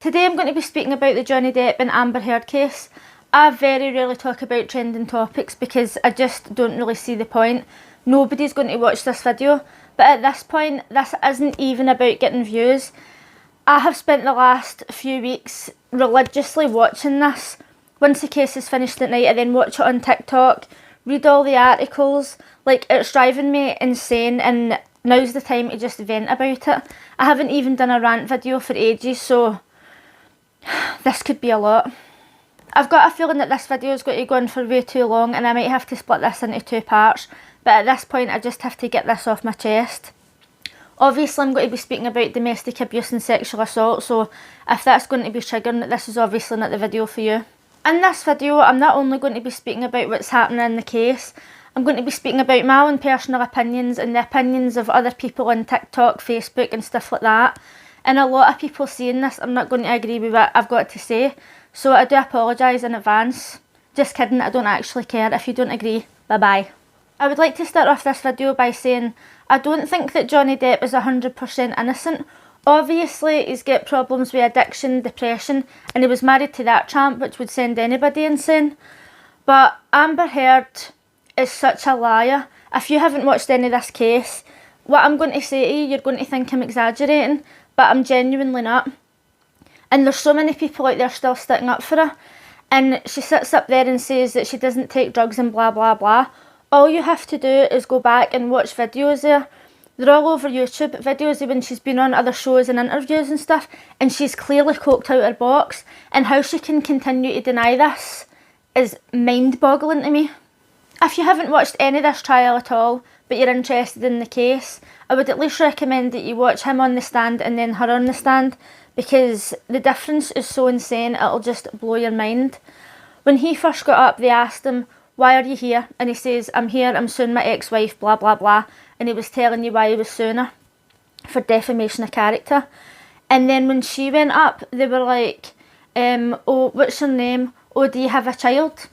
Today I'm going to be speaking about the Johnny Depp and Amber Heard case. I very rarely talk about trending topics because I just don't really see the point. Nobody's going to watch this video, but at this point, this isn't even about getting views. I have spent the last few weeks religiously watching this. Once the case is finished at night, I then watch it on TikTok, read all the articles. Like, it's driving me insane, and now's the time to just vent about it. I haven't even done a rant video for ages, so this could be a lot. I've got a feeling that this video is going to go on for way too long, and I might have to split this into 2 parts, but at this point I just have to get this off my chest. Obviously I'm going to be speaking about domestic abuse and sexual assault, so if that's going to be triggering, this is obviously not the video for you. In this video I'm not only going to be speaking about what's happening in the case, I'm going to be speaking about my own personal opinions and the opinions of other people on TikTok, Facebook and stuff like that. And a lot of people seeing this are not going to agree with what I've got to say, so I do apologise in advance. Just kidding, I don't actually care. If you don't agree, bye bye. I would like to start off this video by saying I don't think that Johnny Depp is 100% innocent. Obviously he's got problems with addiction, depression, and he was married to that tramp, which would send anybody insane. But Amber Heard is such a liar. If you haven't watched any of this case, what I'm going to say to you, you're going to think I'm exaggerating, but I'm genuinely not. And there's so many people out there still sticking up for her, and she sits up there and says that she doesn't take drugs and blah blah blah. All you have to do is go back and watch videos there. They're all over YouTube, videos of when she's been on other shows and interviews and stuff, and she's clearly coked out her box, and how she can continue to deny this is mind-boggling to me. If you haven't watched any of this trial at all, but you're interested in the case, I would at least recommend that you watch him on the stand and then her on the stand, because the difference is so insane, it'll just blow your mind. When he first got up, they asked him, "Why are you here?" And he says, "I'm here, I'm suing my ex-wife, blah blah blah." And he was telling you why he was suing her, for defamation of character. And then when she went up, they were like, "Oh, what's your name? Oh, do you have a child?"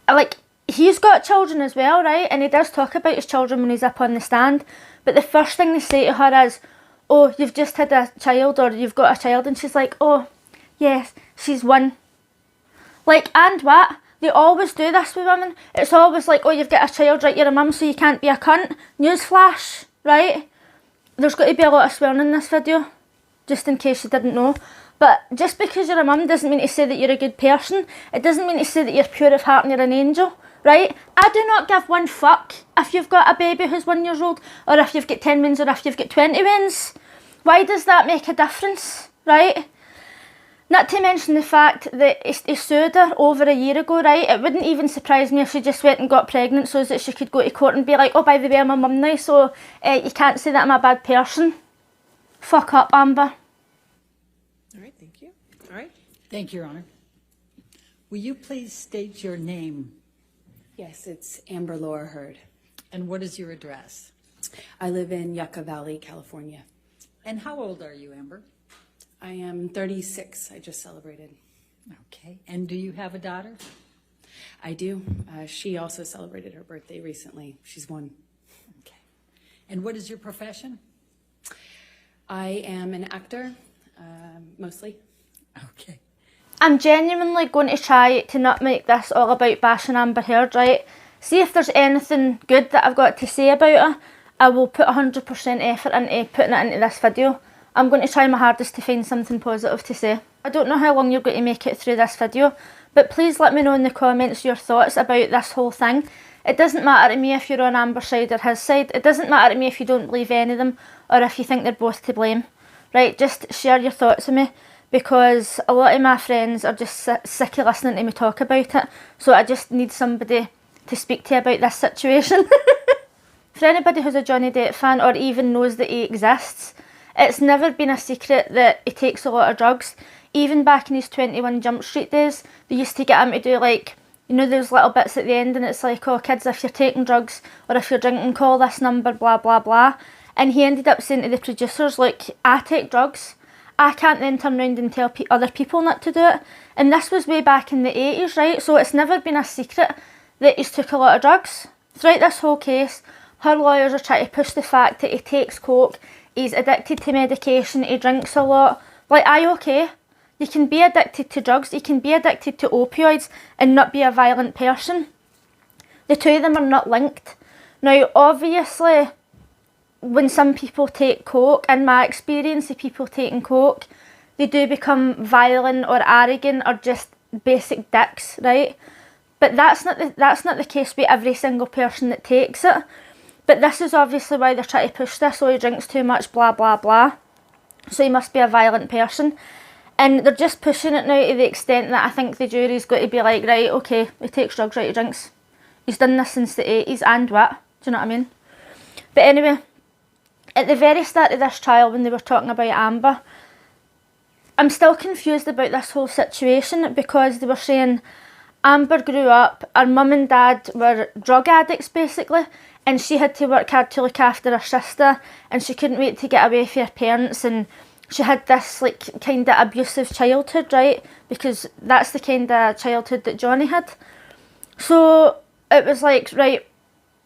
Like, he's got children as well, right? And he does talk about his children when he's up on the stand. But the first thing they say to her is, "Oh, you've just had a child," or "You've got a child." And she's like, "Oh, yes, she's 1. Like, and what? They always do this with women. It's always like, "Oh, you've got a child, right? You're a mum, so you can't be a cunt." Newsflash, right? There's got to be a lot of swearing in this video, just in case you didn't know. But just because you're a mum doesn't mean to say that you're a good person. It doesn't mean to say that you're pure of heart and you're an angel, right? I do not give one fuck if you've got a baby who's 1 year old, or if you've got 10 wins, or if you've got 20 wins. Why does that make a difference, right? Not to mention the fact that he sued her over a year ago, right? It wouldn't even surprise me if she just went and got pregnant so that she could go to court and be like, "Oh, by the way, I'm a mum now, so you can't say that I'm a bad person." Fuck up, Amber. All right, thank you. All right. Thank you, Your Honor. Will you please state your name? Yes, it's Amber Laura Heard. And what is your address? I live in Yucca Valley, California. And how old are you, Amber? I am 36. I just celebrated. Okay. And do you have a daughter? I do. She also celebrated her birthday recently. She's 1. Okay. And what is your profession? I am an actor, mostly. Okay. I'm genuinely going to try to not make this all about bashing Amber Heard, right? See if there's anything good that I've got to say about her. I will put 100% effort into putting it into this video. I'm going to try my hardest to find something positive to say. I don't know how long you're going to make it through this video, but please let me know in the comments your thoughts about this whole thing. It doesn't matter to me if you're on Amber's side or his side. It doesn't matter to me if you don't believe any of them, or if you think they're both to blame. Right, just share your thoughts with me, because a lot of my friends are just sick of listening to me talk about it. So I just need somebody to speak to about this situation. For anybody who's a Johnny Depp fan, or even knows that he exists, it's never been a secret that he takes a lot of drugs. Even back in his 21 Jump Street days, they used to get him to do, like, you know, those little bits at the end, and it's like, "Oh, kids, if you're taking drugs or if you're drinking, call this number, blah blah blah." And he ended up saying to the producers, "Look, I take drugs. I can't then turn around and tell other people not to do it." And this was way back in the 80s, right? So it's never been a secret that he's took a lot of drugs. Throughout this whole case, her lawyers are trying to push the fact that he takes coke he's addicted to medication, he drinks a lot. Like, aye, okay. You can be addicted to drugs, you can be addicted to opioids and not be a violent person. The two of them are not linked. Now, obviously, when some people take coke, in my experience, the people taking coke, they do become violent or arrogant or just basic dicks, right? But that's not the case with every single person that takes it. But this is obviously why they're trying to push this. Oh, he drinks too much, blah, blah, blah. So he must be a violent person. And they're just pushing it now to the extent that I think the jury's got to be like, right, okay, he takes drugs, right, he drinks. He's done this since the 80s, and what? Do you know what I mean? But anyway, at the very start of this trial, when they were talking about Amber, I'm still confused about this whole situation, because they were saying Amber grew up, her mum and dad were drug addicts basically, and she had to work hard to look after her sister, and she couldn't wait to get away from her parents, and she had this like kind of abusive childhood, right? Because that's the kind of childhood that Johnny had. So it was like, right,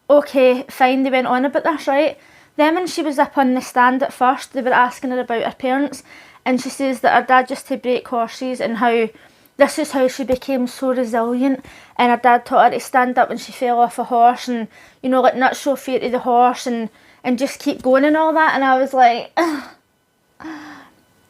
okay, fine, they went on about this, right? Then when she was up on the stand at first, they were asking her about her parents, and she says that her dad used to break horses, and how this is how she became so resilient, and her dad taught her to stand up when she fell off a horse, and, you know, like not show fear to the horse, and just keep going and all that. And I was like,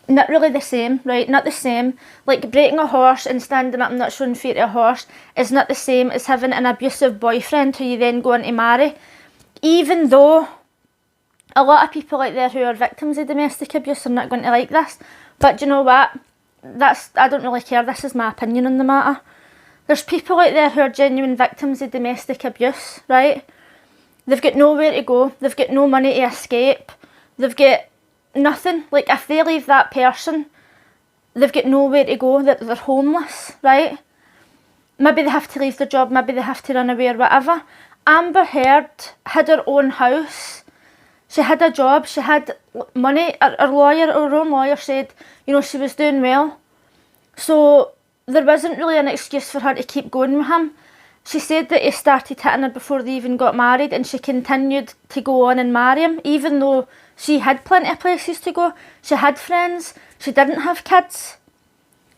not really the same, right? Not the same. Like, breaking a horse and standing up and not showing fear to a horse is not the same as having an abusive boyfriend who you then go on to marry. Even though a lot of people out there who are victims of domestic abuse are not going to like this. But do you know what? I don't really care. This is my opinion on the matter. There's people out there who are genuine victims of domestic abuse, right? They've got nowhere to go. They've got no money to escape. They've got nothing. Like, if they leave that person, they've got nowhere to go. They're homeless, right? Maybe they have to leave their job. Maybe they have to run away or whatever. Amber Heard had her own house. She had a job. She had money. Her own lawyer said, you know, she was doing well. So there wasn't really an excuse for her to keep going with him. She said that he started hitting her before they even got married, and she continued to go on and marry him, even though she had plenty of places to go. She had friends. She didn't have kids.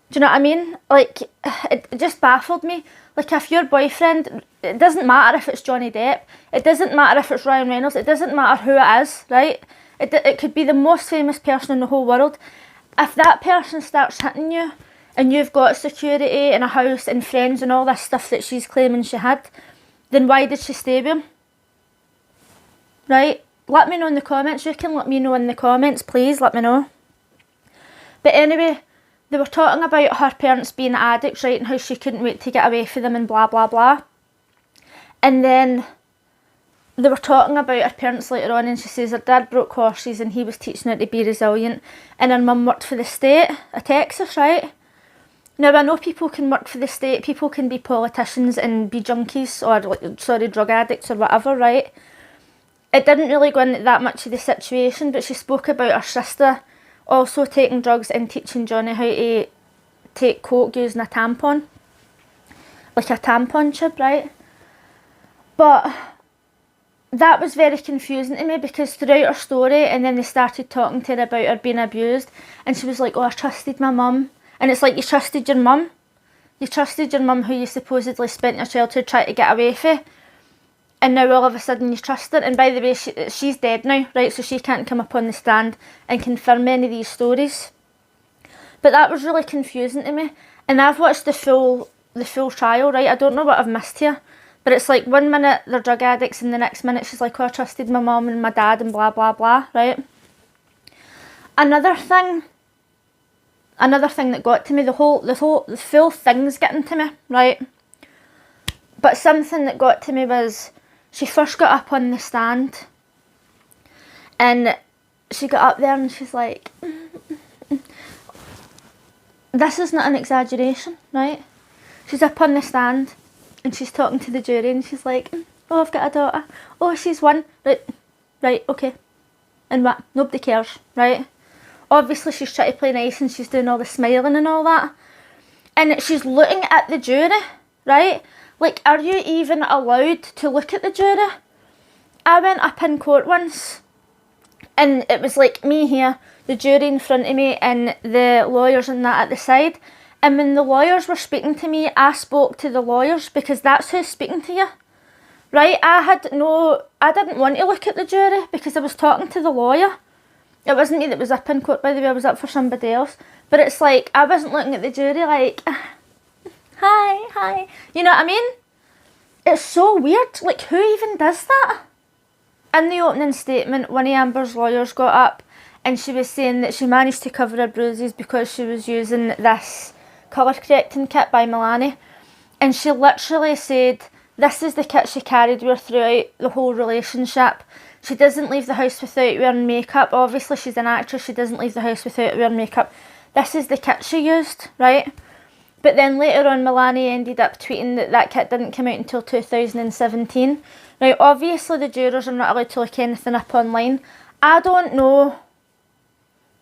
Do you know what I mean? Like, it just baffled me. Like, if your boyfriend, it doesn't matter if it's Johnny Depp, it doesn't matter if it's Ryan Reynolds, it doesn't matter who it is, right? It could be the most famous person in the whole world. If that person starts hitting you, and you've got security and a house and friends and all this stuff that she's claiming she had, then why did she stay with him? Right? Let me know in the comments. You can let me know in the comments, please, let me know. But anyway, they were talking about her parents being addicts, right, and how she couldn't wait to get away from them and blah, blah, blah. And then they were talking about her parents later on, and she says her dad broke horses and he was teaching her to be resilient, and her mum worked for the state of Texas, right? Now, I know people can work for the state, people can be politicians and be junkies or, drug addicts or whatever, right? It didn't really go into that much of the situation, but she spoke about her sister also taking drugs and teaching Johnny how to take coke using a tampon. Like a tampon tube, right? But that was very confusing to me, because throughout her story, and then they started talking to her about her being abused, and she was like, oh, I trusted my mum. And it's like, you trusted your mum? You trusted your mum, who you supposedly spent your childhood trying to get away from, and now all of a sudden you trust her. And by the way, she's dead now, right? So she can't come up on the stand and confirm any of these stories. But that was really confusing to me. And I've watched the full trial, right? I don't know what I've missed here. But it's like, 1 minute they're drug addicts, and the next minute she's like, oh, I trusted my mum and my dad and blah, blah, blah, right? Another thing that got to me, the full thing's getting to me, right? But something that got to me was, she first got up on the stand, and she got up there and she's like, this is not an exaggeration, right? She's up on the stand and she's talking to the jury, and she's like, oh, I've got a daughter. Oh, she's one. Right, okay. And what? Nobody cares, right? Obviously she's trying to play nice, and she's doing all the smiling and all that. And she's looking at the jury, right? Like, are you even allowed to look at the jury? I went up in court once, And it was like me here, the jury in front of me, and the lawyers and that at the side. And when the lawyers were speaking to me, I spoke to the lawyers because that's who's speaking to you. Right? I didn't want to look at the jury because I was talking to the lawyer. It wasn't me that was up in court, by the way, I was up for somebody else. But it's like, I wasn't looking at the jury like, hi. You know what I mean? It's so weird. Like, who even does that? In the opening statement, one of Amber's lawyers got up and she was saying that she managed to cover her bruises because she was using this colour correcting kit by Milani. And she literally said, this is the kit she carried with her throughout the whole relationship. She doesn't leave the house without wearing makeup. Obviously, she's an actress. She doesn't leave the house without wearing makeup. This is the kit she used, right? But then later on, Milani ended up tweeting that that kit didn't come out until 2017. Now, obviously, the jurors are not allowed to look anything up online. I don't know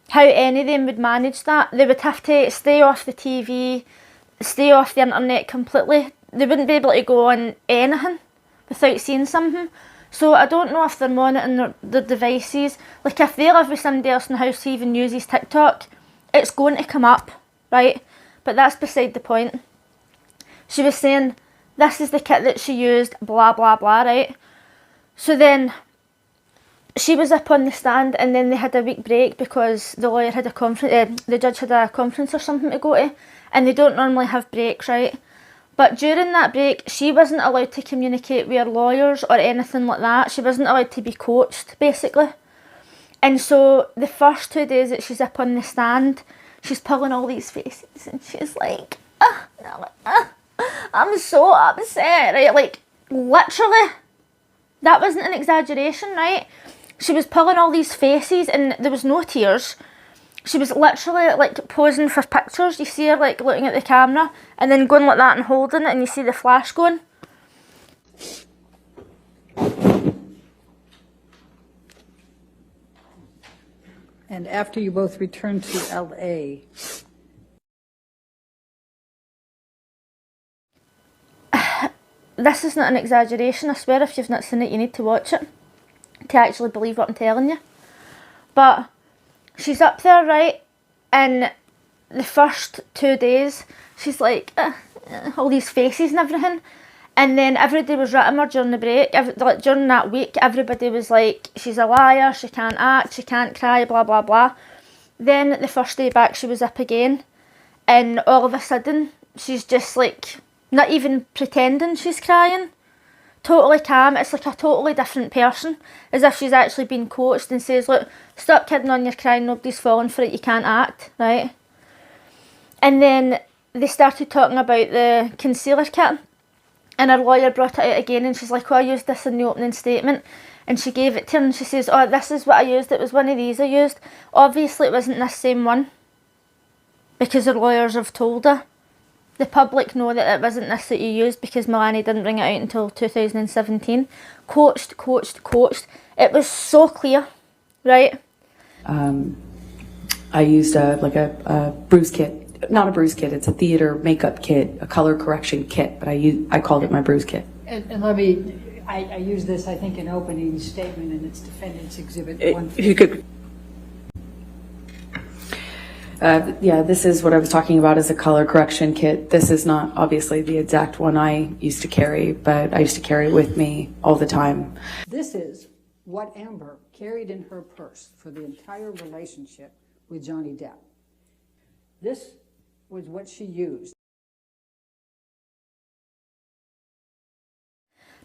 how any of them would manage that. They would have to stay off the TV, stay off the internet completely. They wouldn't be able to go on anything without seeing something. So I don't know if they're monitoring their devices. Like, if they live with somebody else in the house who even uses TikTok, it's going to come up, right? But that's beside the point. She was saying, this is the kit that she used, blah, blah, blah, right? So then she was up on the stand and then they had a week break because the lawyer had a conference, the judge had a conference or something to go to, and they don't normally have breaks, right? But during that break, she wasn't allowed to communicate with her lawyers or anything like that. She wasn't allowed to be coached, basically. And so the first 2 days that she's up on the stand, she's pulling all these faces and she's like, I'm so upset, right? Like, literally, that wasn't an exaggeration, right? She was pulling all these faces and there was no tears. She was literally like posing for pictures. You see her like looking at the camera and then going like that and holding it, and you see the flash going. And after you both returned to LA, this is not an exaggeration. I swear, if you've not seen it, you need to watch it to actually believe what I'm telling you. But she's up there, right? And the first 2 days, she's like, all these faces and everything. And then everybody was ratting her during the break. Like, during that week, everybody was like, she's a liar, she can't act, she can't cry, blah, blah, blah. Then the first day back, she was up again. And all of a sudden, she's just like, not even pretending she's crying. Totally calm. It's like a totally different person. As if she's actually been coached and says, look, stop kidding on, you're crying, nobody's falling for it, you can't act, right? And then they started talking about the concealer kit. And her lawyer brought it out again and she's like, oh, I used this in the opening statement. And she gave it to her and she says, oh, this is what I used. It was one of these I used. Obviously, it wasn't this same one because her lawyers have told her. The public know that it wasn't this that you used because Milani didn't bring it out until 2017. Coached. It was so clear, right? I used a bruise kit. Not a bruise kit, it's a theater makeup kit, a color correction kit, but I called it my bruise kit. and let me, I use this, I think, in opening statement, and it's Defendant's Exhibit 1. If you could. Yeah, this is what I was talking about as a color correction kit. This is not obviously the exact one I used to carry, but I used to carry it with me all the time. This is what Amber carried in her purse for the entire relationship with Johnny Depp. This was what she used.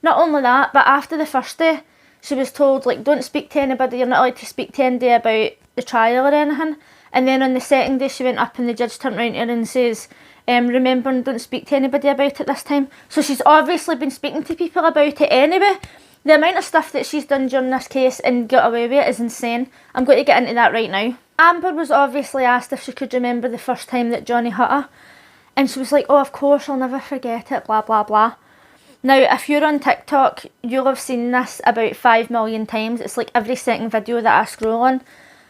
Not only that, but after the first day, she was told, like, don't speak to anybody, you're not allowed to speak to anybody about the trial or anything. And then on the second day, she went up and the judge turned around to her and says, remember, and don't speak to anybody about it this time. So she's obviously been speaking to people about it anyway. The amount of stuff that she's done during this case and got away with it is insane. I'm going to get into that right now. Amber was obviously asked if she could remember the first time that Johnny hit her. And she was like, oh, of course, I'll never forget it, blah, blah, blah. Now, if you're on TikTok, you'll have seen this about 5 million times. It's like every second video that I scroll on.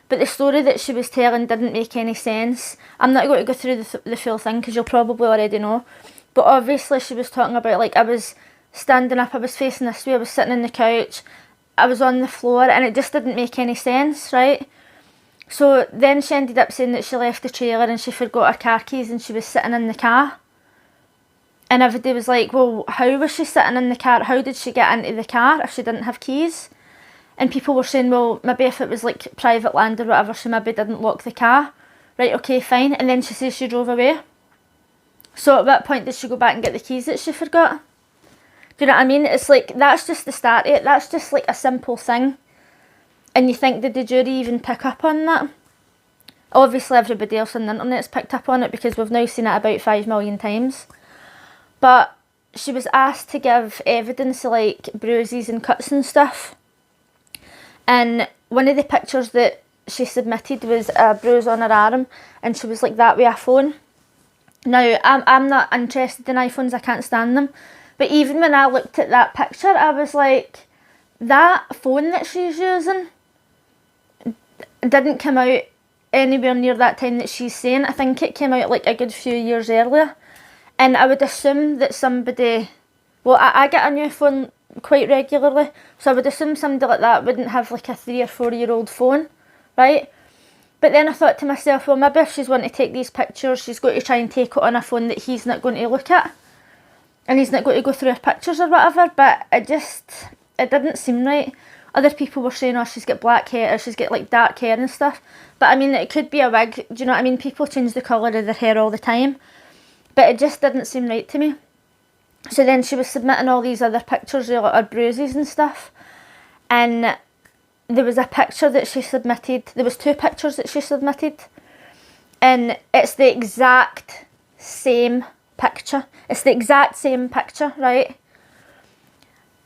But the story that she was telling didn't make any sense. I'm not going to go through the full thing because you'll probably already know. But obviously she was talking about, like, I was standing up, I was facing this way, I was sitting on the couch. I was on the floor and it just didn't make any sense, right? So then she ended up saying that she left the trailer and she forgot her car keys and she was sitting in the car. And everybody was like, well, how was she sitting in the car? How did she get into the car if she didn't have keys? And people were saying, well, maybe if it was like private land or whatever, she maybe didn't lock the car. Right, okay, fine. And then she says she drove away. So at what point did she go back and get the keys that she forgot? Do you know what I mean? It's like, that's just the start of it. That's just like a simple thing. And you think, did the jury even pick up on that? Obviously everybody else on the internet's picked up on it because we've now seen it about 5 million times. But she was asked to give evidence like bruises and cuts and stuff. And one of the pictures that she submitted was a bruise on her arm, and she was like that with a phone. Now, I'm not interested in iPhones, I can't stand them. But even when I looked at that picture, I was like, that phone that she's using didn't come out anywhere near that time that she's saying. I think it came out like a good few years earlier. And I would assume that somebody, well, I get a new phone quite regularly, so I would assume somebody like that wouldn't have like a 3 or 4 year old phone, right? But then I thought to myself, well, maybe if she's wanting to take these pictures, she's got to try and take it on a phone that he's not going to look at. And he's not going to go through her pictures or whatever, but it didn't seem right. Other people were saying, oh, she's got black hair, or she's got like dark hair and stuff. But I mean, it could be a wig, do you know what I mean? People change the colour of their hair all the time. But it just didn't seem right to me. So then she was submitting all these other pictures of her bruises and stuff. And there was a picture that she submitted. There was 2 pictures that she submitted. And it's the exact same picture. It's the exact same picture, right?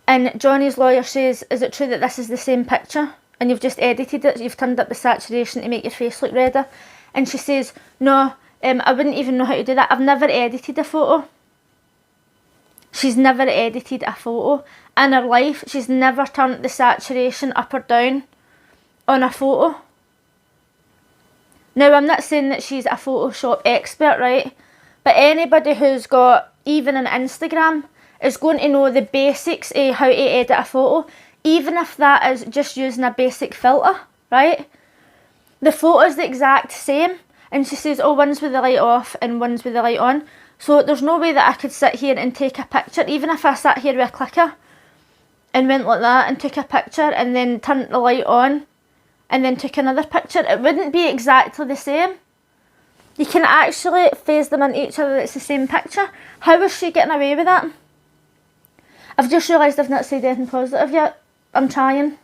And Johnny's lawyer says, is it true that this is the same picture? And you've just edited it, you've turned up the saturation to make your face look redder. And she says, no, I wouldn't even know how to do that. I've never edited a photo. She's never edited a photo. In her life, she's never turned the saturation up or down on a photo. Now, I'm not saying that she's a Photoshop expert, right? But anybody who's got even an Instagram is going to know the basics of how to edit a photo, even if that is just using a basic filter, right? The photo's the exact same. And she says, oh, one's with the light off and one's with the light on. So there's no way that I could sit here and take a picture, even if I sat here with a clicker and went like that and took a picture and then turned the light on and then took another picture. It wouldn't be exactly the same. You can actually phase them into each other, it's the same picture. How is she getting away with that? I've just realised I've not said anything positive yet. I'm trying.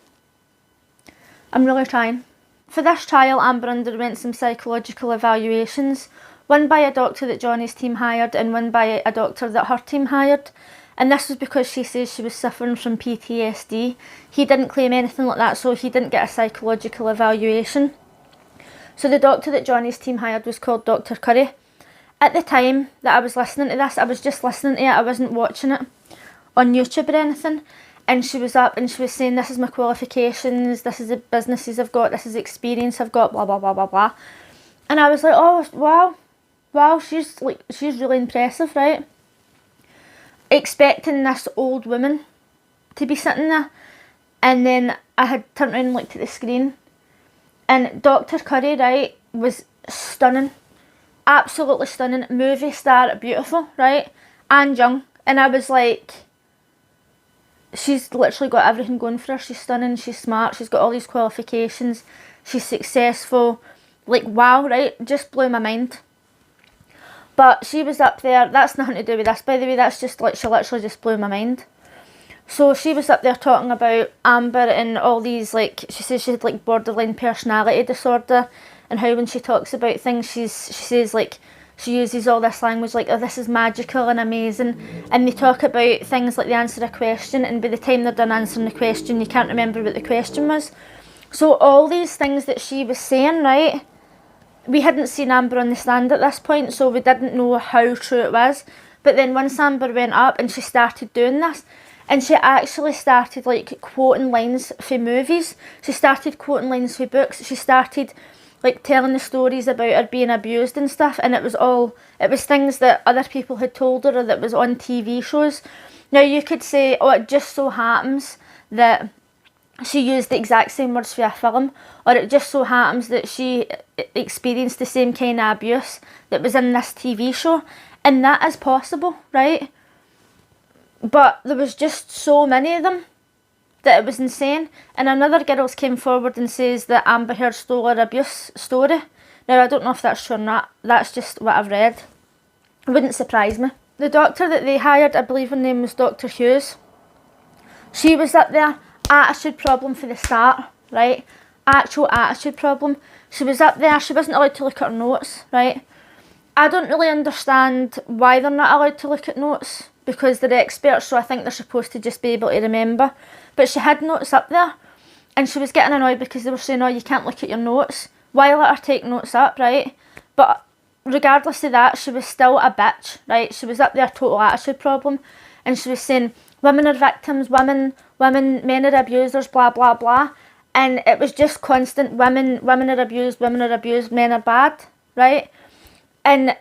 I'm really trying. For this trial, Amber underwent some psychological evaluations, one by a doctor that Johnny's team hired and one by a doctor that her team hired. And this was because she says she was suffering from PTSD. He didn't claim anything like that, so he didn't get a psychological evaluation. So the doctor that Johnny's team hired was called Dr. Curry. At the time that I was listening to this, I was just listening to it, I wasn't watching it on YouTube or anything. And she was up and she was saying, this is my qualifications, this is the businesses I've got, this is the experience I've got, blah, blah, blah, blah, blah. And I was like, oh, wow, she's really impressive, right? Expecting this old woman to be sitting there. And then I had turned around and looked at the screen. And Dr. Curry, right, was stunning. Absolutely stunning. Movie star, beautiful, right? And young. And I was like, she's literally got everything going for her. She's stunning, she's smart, she's got all these qualifications, she's successful. Like, wow, right? Just blew my mind. But she was up there, that's nothing to do with this, by the way, that's just like, she literally just blew my mind. So she was up there talking about Amber and all these, like, she says she had like borderline personality disorder, and how when she talks about things, she says like, she uses all this language like, oh, this is magical and amazing. And they talk about things like they answer a question, and by the time they're done answering the question, you can't remember what the question was. So all these things that she was saying, right, we hadn't seen Amber on the stand at this point, so we didn't know how true it was. But then once Amber went up and she started doing this, and she actually started like quoting lines for movies, she started quoting lines for books, she started like telling the stories about her being abused and stuff, and it was things that other people had told her or that was on TV shows. Now you could say, oh, it just so happens that she used the exact same words for a film, or it just so happens that she experienced the same kind of abuse that was in this TV show, and that is possible, right? But there was just so many of them that it was insane. And another girl came forward and says that Amber Heard stole her abuse story. Now, I don't know if that's true or not. That's just what I've read. It wouldn't surprise me. The doctor that they hired, I believe her name was Dr. Hughes. She was up there, attitude problem for the start, right? Actual attitude problem. She was up there, she wasn't allowed to look at her notes, right? I don't really understand why they're not allowed to look at notes, because they're experts, so I think they're supposed to just be able to remember. But she had notes up there, and she was getting annoyed because they were saying, oh, you can't look at your notes. Why let her take notes up, right? But regardless of that, she was still a bitch, right? She was up there, total attitude problem, and she was saying, women are victims, men are abusers, blah, blah, blah. And it was just constant, women are abused, men are bad, right? And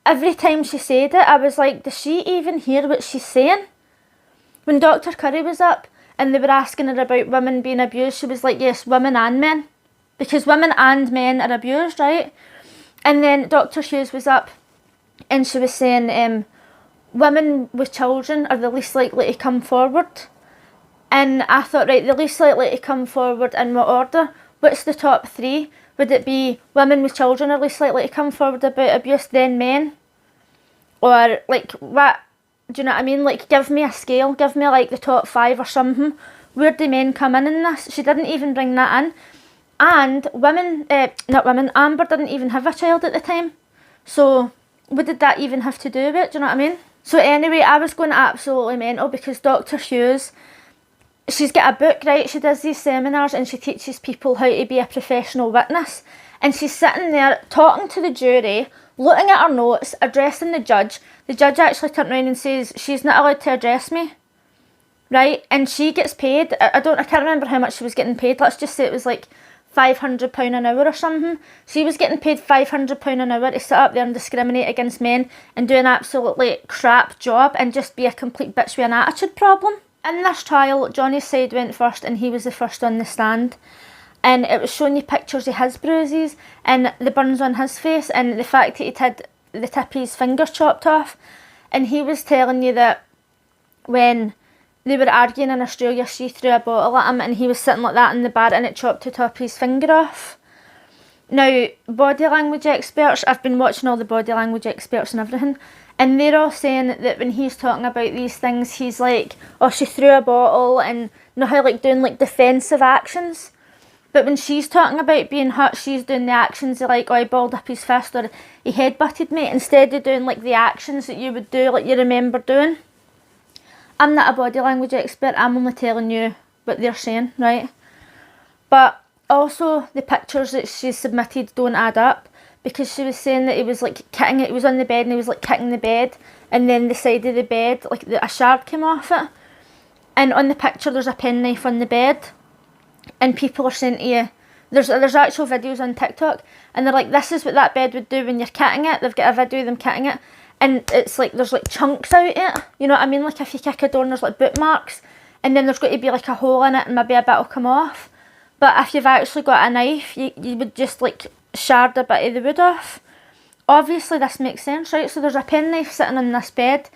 every time she said it, I was like, does she even hear what she's saying? When Dr. Curry was up and they were asking her about women being abused, she was like, yes, women and men. Because women and men are abused, right? And then Dr. Hughes was up and she was saying, women with children are the least likely to come forward. And I thought, right, the least likely to come forward in what order? What's the top three? Would it be women with children are least likely to come forward about abuse, then men? Or, like, what? Do you know what I mean? Like, give me a scale. Give me, like, the top 5 or something. Where do men come in this? She didn't even bring that in. And Amber didn't even have a child at the time. So, what did that even have to do with it? Do you know what I mean? So, anyway, I was going absolutely mental because Dr. Hughes, she's got a book, right? She does these seminars and she teaches people how to be a professional witness. And she's sitting there talking to the jury, looking at her notes, addressing the judge. The judge actually turned around and says, she's not allowed to address me, right? And she gets paid. I can't remember how much she was getting paid. Let's just say it was like £500 an hour or something. She was getting paid £500 an hour to sit up there and discriminate against men and do an absolutely crap job and just be a complete bitch with an attitude problem. In this trial, Johnny's side went first and he was the first on the stand. And it was showing you pictures of his bruises and the burns on his face and the fact that he'd had the tip of his fingers chopped off. And he was telling you that when they were arguing in Australia, she threw a bottle at him and he was sitting like that in the bar and it chopped the top of his finger off. Now, body language experts, I've been watching all the body language experts and everything, and they're all saying that when he's talking about these things, he's like, oh, she threw a bottle, and you know how like doing like defensive actions. But when she's talking about being hurt, she's doing the actions of like, oh, he balled up his fist or he headbutted me, instead of doing like the actions that you would do, like you remember doing. I'm not a body language expert, I'm only telling you what they're saying, right? But also the pictures that she submitted don't add up, because she was saying that he was like kicking it, he was on the bed and he was like kicking the bed, and then the side of the bed, like a shard came off it. And on the picture there's a penknife on the bed. And people are saying to you, there's actual videos on TikTok, and they're like, this is what that bed would do when you're kitting it. They've got a video of them kitting it, and it's like there's like chunks out it. You know what I mean? Like if you kick a door and there's like boot marks, and then there's got to be like a hole in it, and maybe a bit will come off. But if you've actually got a knife, you would just like shard a bit of the wood off. Obviously this makes sense, right? So there's a penknife sitting on this bed,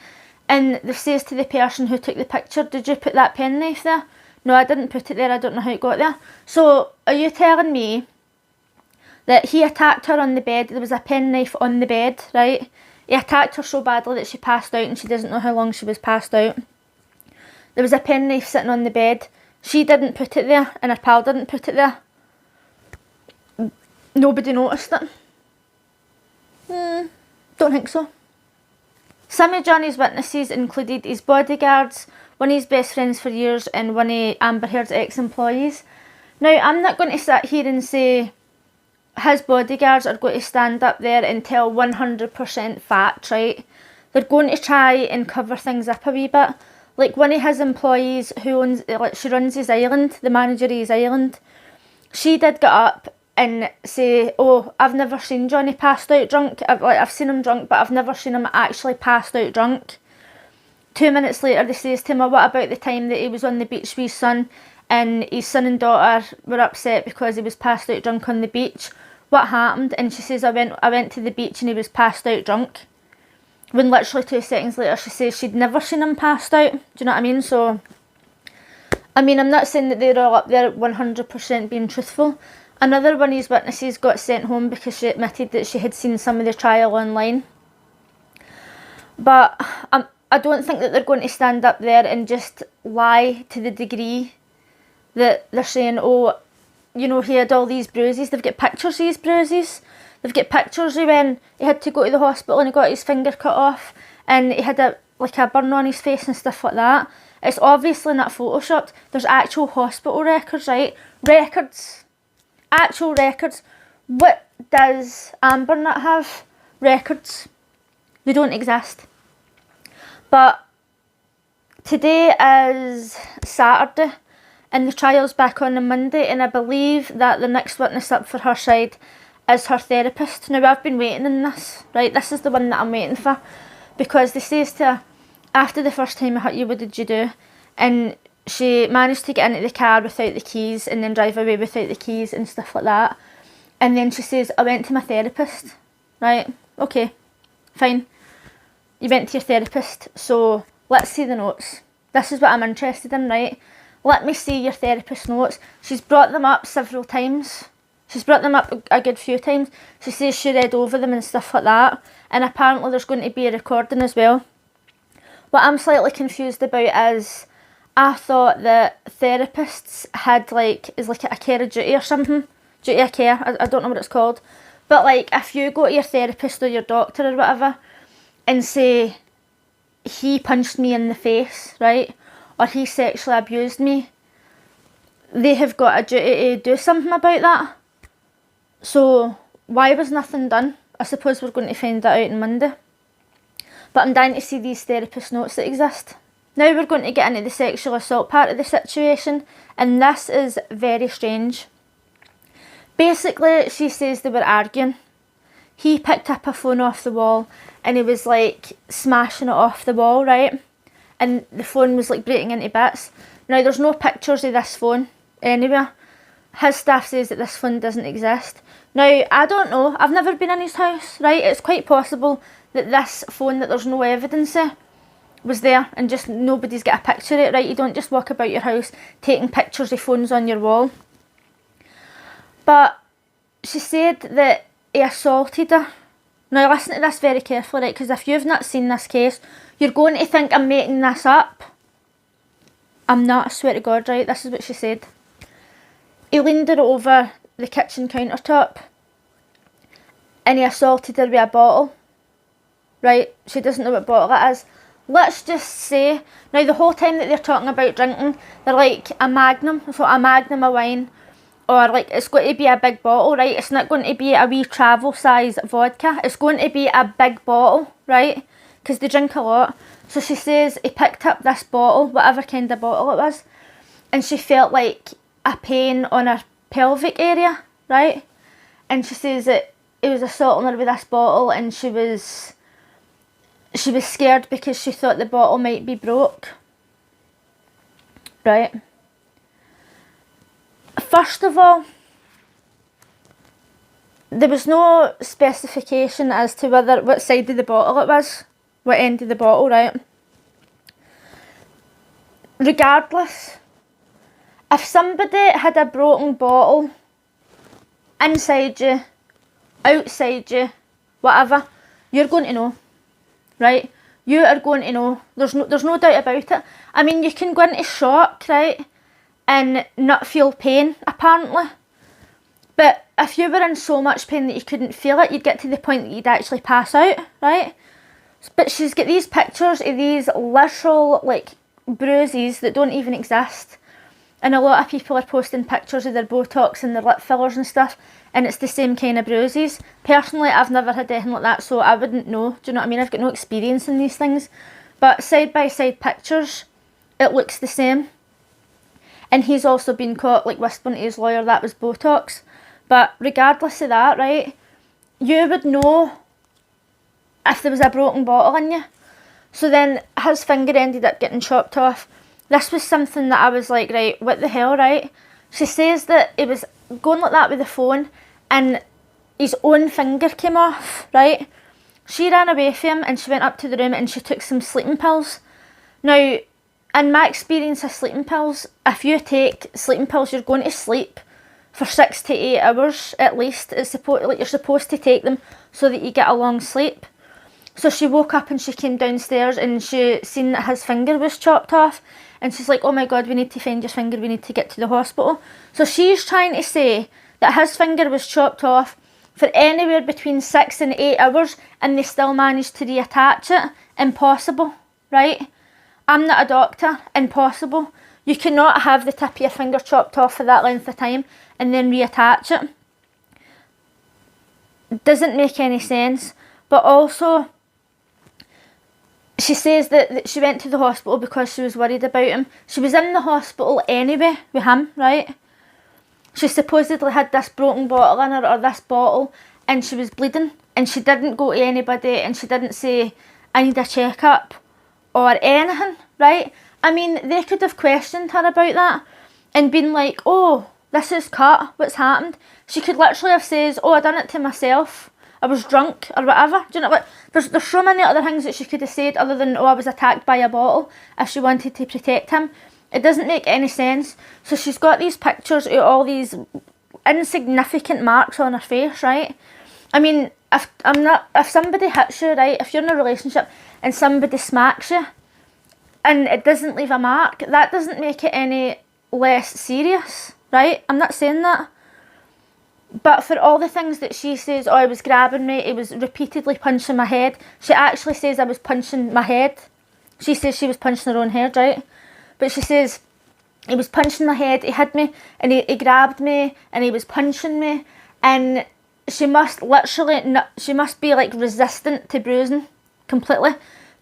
and they says to the person who took the picture, did you put that penknife there? No, I didn't put it there, I don't know how it got there. So, are you telling me that he attacked her on the bed, there was a penknife on the bed, right? He attacked her so badly that she passed out and she doesn't know how long she was passed out. There was a penknife sitting on the bed. She didn't put it there and her pal didn't put it there. Nobody noticed it. Don't think so. Some of Johnny's witnesses included his bodyguards, one of his best friends for years, and one of Amber Heard's ex-employees. Now, I'm not going to sit here and say his bodyguards are going to stand up there and tell 100% facts, right? They're going to try and cover things up a wee bit. Like one of his employees who owns, like she runs his island, the manager of his island, she did get up and say, oh, I've never seen Johnny passed out drunk. I've seen him drunk, but I've never seen him actually passed out drunk. 2 minutes later, they says to him, well, what about the time that he was on the beach with his son and his son and daughter were upset because he was passed out drunk on the beach. What happened? And she says, I went to the beach and he was passed out drunk. When literally 2 seconds later she says she'd never seen him passed out. Do you know what I mean? So, I mean, I'm not saying that they're all up there 100% being truthful. Another one of his witnesses got sent home because she admitted that she had seen some of the trial online. But I don't think that they're going to stand up there and just lie to the degree that they're saying, oh, you know, he had all these bruises. They've got pictures of his bruises. They've got pictures of when he had to go to the hospital and he got his finger cut off and he had a burn on his face and stuff like that. It's obviously not photoshopped. There's actual hospital records, right? Records. Actual records. What does Amber not have? Records. They don't exist. But today is Saturday and the trial's back on Monday, and I believe that the next witness up for her side is her therapist. Now, I've been waiting in this, right? This is the one that I'm waiting for, because they says to her, after the first time I hurt you, what did you do? And she managed to get into the car without the keys and then drive away without the keys and stuff like that. And then she says, I went to my therapist. Right, okay, fine. You went to your therapist, so let's see the notes. This is what I'm interested in, right? Let me see your therapist notes. She's brought them up several times. She's brought them up a good few times. She says she read over them and stuff like that. And apparently there's going to be a recording as well. What I'm slightly confused about is, I thought that therapists had is like a care of duty or something. Duty of care, I don't know what it's called. But like, if you go to your therapist or your doctor or whatever and say, he punched me in the face, right? Or he sexually abused me, they have got a duty to do something about that. So why was nothing done? I suppose we're going to find that out on Monday. But I'm dying to see these therapist notes that exist. Now we're going to get into the sexual assault part of the situation, and this is very strange. Basically, she says they were arguing. He picked up a phone off the wall and he was like smashing it off the wall, right? And the phone was like breaking into bits. Now there's no pictures of this phone anywhere. His staff says that this phone doesn't exist. Now, I don't know, I've never been in his house, right? It's quite possible that this phone that there's no evidence of was there and just nobody's got a picture of it, right? You don't just walk about your house taking pictures of phones on your wall. But she said that he assaulted her. Now listen to this very carefully, right? Because if you've not seen this case, you're going to think I'm making this up. I'm not, I swear to God, right? This is what she said. He leaned her over the kitchen countertop and he assaulted her with a bottle. Right? She doesn't know what bottle it is. Let's just say, now the whole time that they're talking about drinking, they're like a magnum, so a magnum of wine, or like it's going to be a big bottle, right? It's not going to be a wee travel size vodka, it's going to be a big bottle, right? Because they drink a lot. So she says he picked up this bottle, whatever kind of bottle it was, and she felt like a pain on her pelvic area, right? And she says that he was assaulting her with this bottle and she was scared because she thought the bottle might be broke. Right? First of all, there was no specification as to what side of the bottle it was, what end of the bottle, right? Regardless, if somebody had a broken bottle inside you, outside you, whatever, you're going to know. Right? You are going to know. There's no doubt about it. I mean, you can go into shock, right, and not feel pain, apparently. But if you were in so much pain that you couldn't feel it, you'd get to the point that you'd actually pass out, right? But she's got these pictures of these literal, bruises that don't even exist. And a lot of people are posting pictures of their Botox and their lip fillers and stuff, and it's the same kind of bruises. Personally, I've never had anything like that, so I wouldn't know. Do you know what I mean? I've got no experience in these things. But side by side pictures, it looks the same. And he's also been caught whispering to his lawyer that was Botox. But regardless of that, right, you would know if there was a broken bottle in you. So then his finger ended up getting chopped off. This was something that I was like, right, what the hell, right? She says that it was going like that with the phone and his own finger came off, right? She ran away from him and she went up to the room and she took some sleeping pills. Now, in my experience of sleeping pills, if you take sleeping pills, you're going to sleep for 6 to 8 hours at least. You're supposed to take them so that you get a long sleep. So she woke up and she came downstairs and she seen that his finger was chopped off. And she's like, oh my God, we need to find your finger, we need to get to the hospital. So she's trying to say that his finger was chopped off for anywhere between 6 and 8 hours and they still managed to reattach it. Impossible, right? I'm not a doctor. Impossible. You cannot have the tip of your finger chopped off for that length of time and then reattach it. Doesn't make any sense. But also, she says that she went to the hospital because she was worried about him. She was in the hospital anyway with him, right? She supposedly had this broken bottle in her, or this bottle, and she was bleeding, and she didn't go to anybody, and she didn't say, I need a checkup, or anything, right? I mean, they could have questioned her about that, and been like, oh, this is cut, what's happened? She could literally have said, oh, I done it to myself, I was drunk, or whatever. Do you know, like, there's so many other things that she could have said other than, oh, I was attacked by a bottle, if she wanted to protect him. It doesn't make any sense. So she's got these pictures of all these insignificant marks on her face, right? I mean, if somebody hits you, right, if you're in a relationship and somebody smacks you and it doesn't leave a mark, that doesn't make it any less serious, right? I'm not saying that. But for all the things that she says, oh, he was grabbing me, he was repeatedly punching my head, she actually says I was punching my head. She says she was punching her own head, right? But she says, he was punching my head, he hit me, and he grabbed me, and he was punching me, and she must literally, she must be like resistant to bruising completely,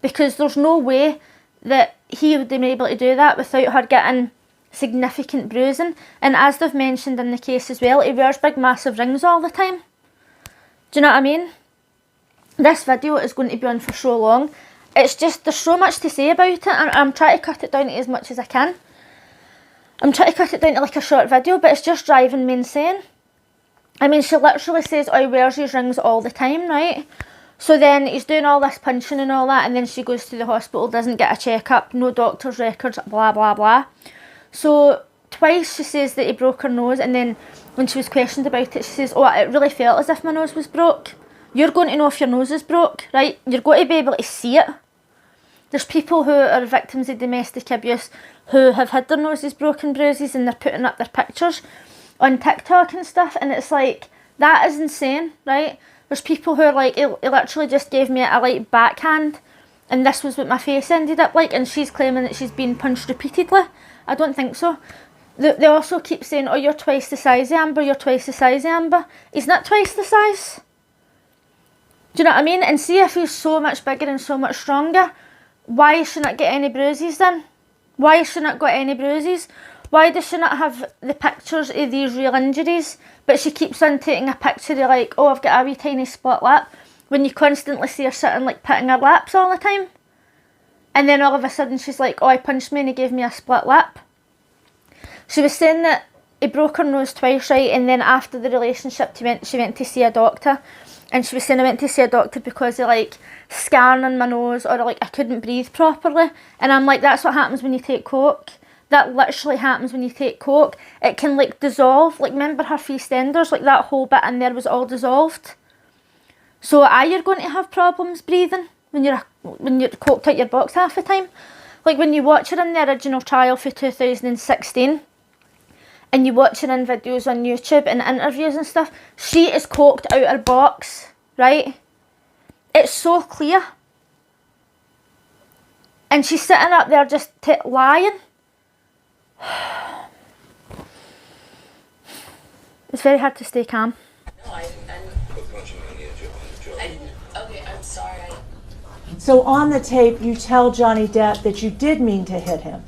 because there's no way that he would have been able to do that without her getting significant bruising. And as they've mentioned in the case as well, he wears big massive rings all the time. Do you know what I mean? This video is going to be on for so long. It's just, there's so much to say about it, and I'm trying to cut it down to as much as I can. I'm trying to cut it down to like a short video, but it's just driving me insane. I mean, she literally says, oh, he wears his rings all the time, right? So then he's doing all this punching and all that, and then she goes to the hospital, doesn't get a checkup, no doctor's records, blah, blah, blah. So twice she says that he broke her nose, and then when she was questioned about it, she says, oh, it really felt as if my nose was broke. You're going to know if your nose is broke, right? You're going to be able to see it. There's people who are victims of domestic abuse who have had their noses broken, bruises, and they're putting up their pictures on TikTok and stuff, and it's like, that is insane, right? There's people who are like, he literally just gave me a light backhand, and this was what my face ended up like, and she's claiming that she's been punched repeatedly. I don't think so. They also keep saying, oh, you're twice the size of Amber, you're twice the size of Amber. He's not twice the size. Do you know what I mean? And see if he's so much bigger and so much stronger, why does she not get any bruises then? Why has she not got any bruises? Why does she not have the pictures of these real injuries? But she keeps on taking a picture of like, oh, I've got a wee tiny split lip, when you constantly see her sitting like pitting her laps all the time. And then all of a sudden she's like, oh, he punched me and he gave me a split lip. She was saying that he broke her nose twice, right? And then after the relationship, she went to see a doctor. And she was saying, I went to see a doctor because of like scarring on my nose, or like I couldn't breathe properly. And I'm like, that's what happens when you take coke. That literally happens when you take coke. It can like dissolve. Like, remember her EastEnders? Like that whole bit in there was all dissolved. So you're going to have problems breathing when you're coked out your box half the time. Like when you watch her in the original trial for 2016, and you watch her in videos on YouTube and interviews and stuff, she is coked out her box, right? It's so clear. And she's sitting up there just lying. It's very hard to stay calm. No, I okay, I'm sorry. So on the tape, you tell Johnny Depp that you did mean to hit him.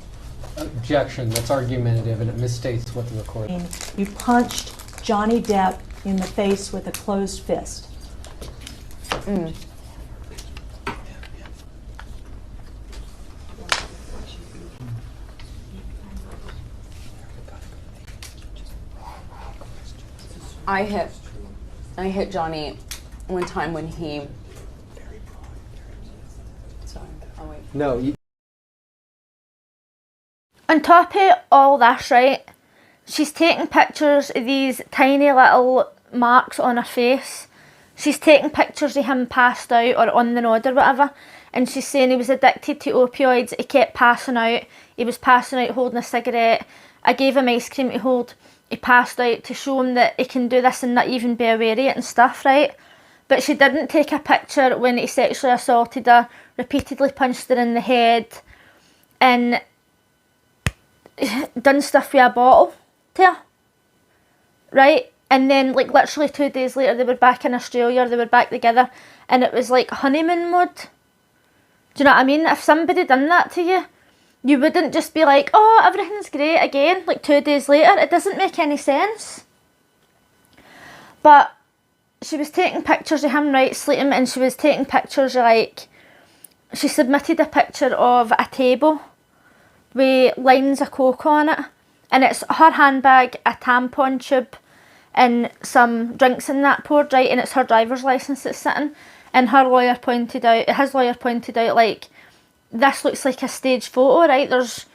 Objection. That's argumentative, and it misstates what the recording. You punched Johnny Depp in the face with a closed fist. I hit Johnny one time when he. Sorry, I'll wait. No, you, On top of all this, right, she's taking pictures of these tiny little marks on her face. She's taking pictures of him passed out or on the nod or whatever, and she's saying he was addicted to opioids, he kept passing out, he was passing out holding a cigarette, I gave him ice cream to hold, he passed out, to show him that he can do this and not even be aware of it and stuff, right? But she didn't take a picture when he sexually assaulted her, repeatedly punched her in the head, and done stuff with a bottle to her, right? And then, like, literally 2 days later, they were back in Australia, they were back together, and it was like honeymoon mode. Do you know what I mean? If somebody done that to you, you wouldn't just be like, oh, everything's great again, like 2 days later. It doesn't make any sense. But she was taking pictures of him, right, sleeping, and she was taking pictures of, like, she submitted a picture of a table with lines of coke on it, and it's her handbag, a tampon tube, and some drinks in that poured, right, and it's her driver's licence that's sitting, and his lawyer pointed out, like, this looks like a staged photo, right, there's,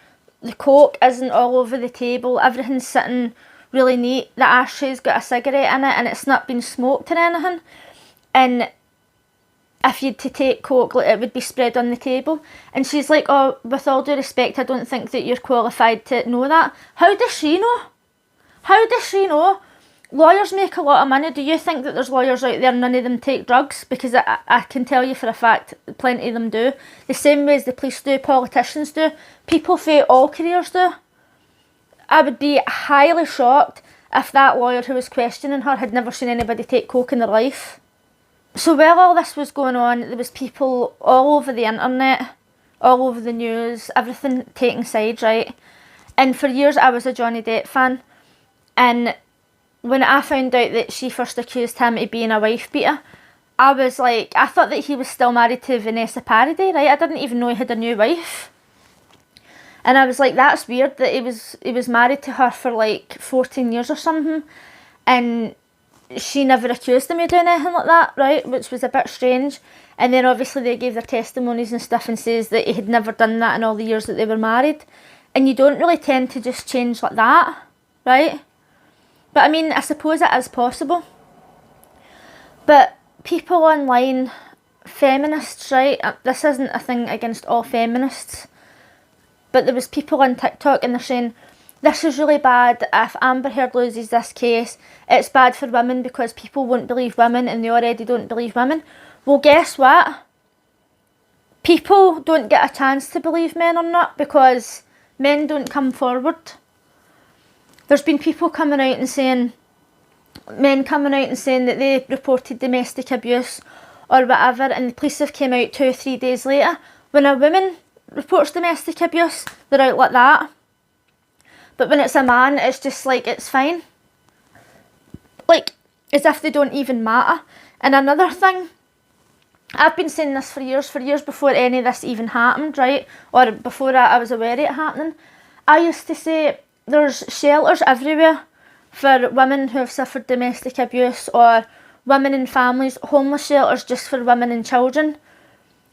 the coke isn't all over the table, everything's sitting really neat, the ashtray's got a cigarette in it, and it's not been smoked or anything, and if you'd to take coke, like, it would be spread on the table. And she's like, oh, with all due respect, I don't think that you're qualified to know that. How does she know? How does she know? Lawyers make a lot of money. Do you think that there's lawyers out there, none of them take drugs? Because I can tell you for a fact, plenty of them do. The same way as the police do, politicians do, people for all careers do. I would be highly shocked if that lawyer who was questioning her had never seen anybody take coke in their life. So while all this was going on, there was people all over the internet, all over the news, everything taking sides, right? And for years I was a Johnny Depp fan, and when I found out that she first accused him of being a wife beater, I was like, I thought that he was still married to Vanessa Paradis, right? I didn't even know he had a new wife. And I was like, that's weird that he was married to her for like 14 years or something, and she never accused him of doing anything like that, right? Which was a bit strange. And then obviously they gave their testimonies and stuff and says that he had never done that in all the years that they were married. And you don't really tend to just change like that, right? But I mean, I suppose it is possible. But people online, feminists, right? This isn't a thing against all feminists. But there was people on TikTok and they're saying, this is really bad. If Amber Heard loses this case, it's bad for women because people won't believe women and they already don't believe women. Well, guess what? People don't get a chance to believe men or not because men don't come forward. There's been people coming out and saying, men coming out and saying that they reported domestic abuse or whatever, and the police have came out 2 or 3 days later. When a woman reports domestic abuse, they're out like that. But when it's a man, it's just like, it's fine. Like, as if they don't even matter. And another thing, I've been saying this for years before any of this even happened, right? Or before I was aware of it happening. I used to say, there's shelters everywhere for women who have suffered domestic abuse, or women in families, homeless shelters just for women and children.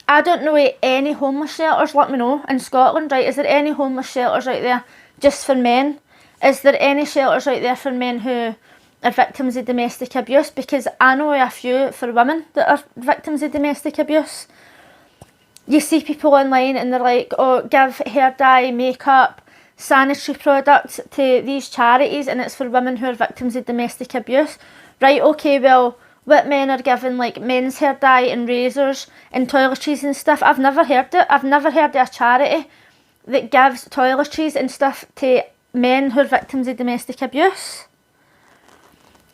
I don't know any homeless shelters, let me know, in Scotland, right? Is there any homeless shelters out there just for men? Is there any shelters out there for men who are victims of domestic abuse? Because I know a few for women that are victims of domestic abuse. You see people online and they're like, oh, give hair dye, makeup, sanitary products to these charities and it's for women who are victims of domestic abuse. Right, okay, well, what men are given like men's hair dye and razors and toiletries and stuff? I've never heard it. I've never heard of a charity that gives toiletries and stuff to men who are victims of domestic abuse.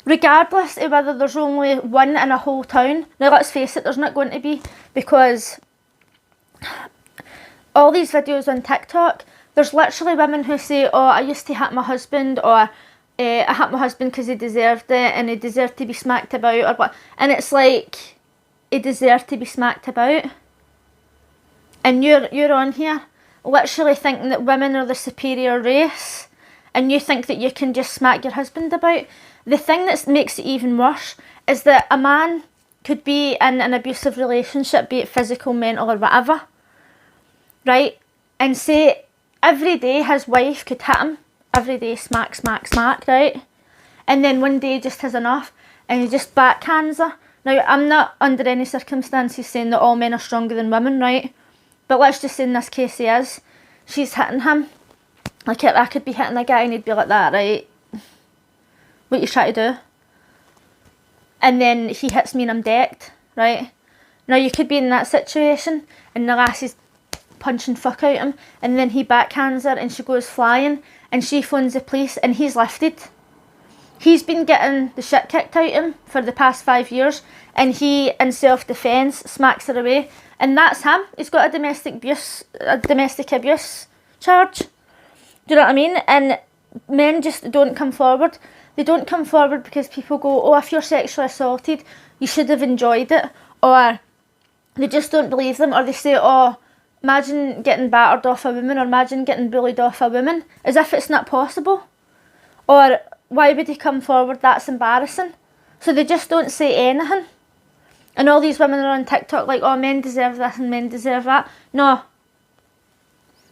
Regardless of whether there's only one in a whole town. Now let's face it, there's not going to be, because all these videos on TikTok, there's literally women who say, oh, I used to hit my husband, or I hit my husband because he deserved it and he deserved to be smacked about, or what. And it's like, he deserved to be smacked about. And you're on here literally thinking that women are the superior race, and you think that you can just smack your husband about. the thing that makes it even worse is that a man could be in an abusive relationship, be it physical, mental or whatever, right? And say every day his wife could hit him, every day smack, smack, smack, right? And then one day he just has enough and he just backhands her. Now, I'm not under any circumstances saying that all men are stronger than women, right? But let's just say in this case he is. She's hitting him. Like, I could be hitting a guy and he'd be like that, right? What you trying to do? And then he hits me and I'm decked, right? Now you could be in that situation and the lassie's punching fuck out him and then he backhands her and she goes flying and she phones the police and he's lifted. He's been getting the shit kicked out of him for the past 5 years and he, in self-defence, smacks her away. And that's him. He's got a domestic abuse charge. Do you know what I mean? And men just don't come forward. They don't come forward because people go, oh, if you're sexually assaulted, you should have enjoyed it. Or they just don't believe them. Or they say, oh, imagine getting battered off a woman or imagine getting bullied off a woman. As if it's not possible. Or why would he come forward? That's embarrassing. So they just don't say anything. And all these women are on TikTok like, oh, men deserve this and men deserve that. No.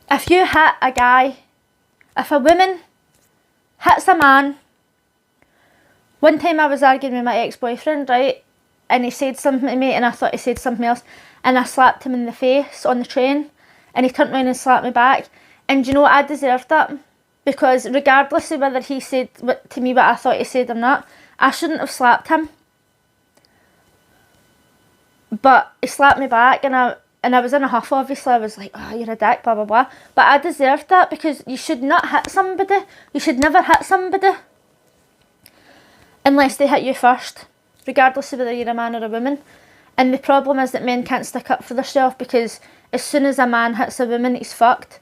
If you hit a guy, if a woman hits a man, one time I was arguing with my ex-boyfriend, right, and he said something to me and I thought he said something else and I slapped him in the face on the train and he turned around and slapped me back. And you know what, I deserved that, because regardless of whether he said to me what I thought he said or not, I shouldn't have slapped him. But he slapped me back and I was in a huff, obviously. I was like, oh, you're a dick, blah, blah, blah. But I deserved that, because you should not hit somebody. You should never hit somebody unless they hit you first, regardless of whether you're a man or a woman. And the problem is that men can't stick up for themselves, because as soon as a man hits a woman, he's fucked.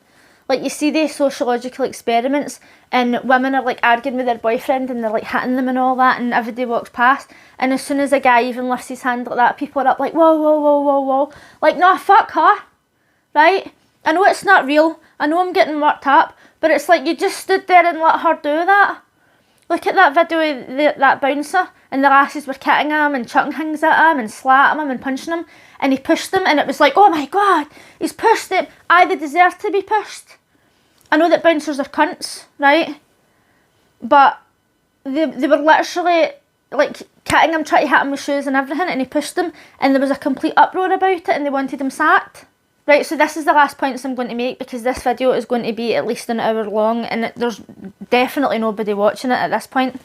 Like, you see these sociological experiments and women are like arguing with their boyfriend and they're like hitting them and all that and everybody walks past, and as soon as a guy even lifts his hand like that, people are up like, whoa, whoa, whoa, whoa, whoa. Like, no, fuck her, right? I know it's not real. I know I'm getting worked up, but it's like you just stood there and let her do that. Look at that video of that bouncer and the lasses were kicking him and chucking things at him and slapping him and punching him, and he pushed them and it was like, oh my God, he's pushed them. They deserve to be pushed. I know that bouncers are cunts, right? But they were literally like kicking him, trying to hit him with shoes and everything, and he pushed them and there was a complete uproar about it and they wanted him sacked. Right, so this is the last points I'm going to make, because this video is going to be at least an hour long and there's definitely nobody watching it at this point.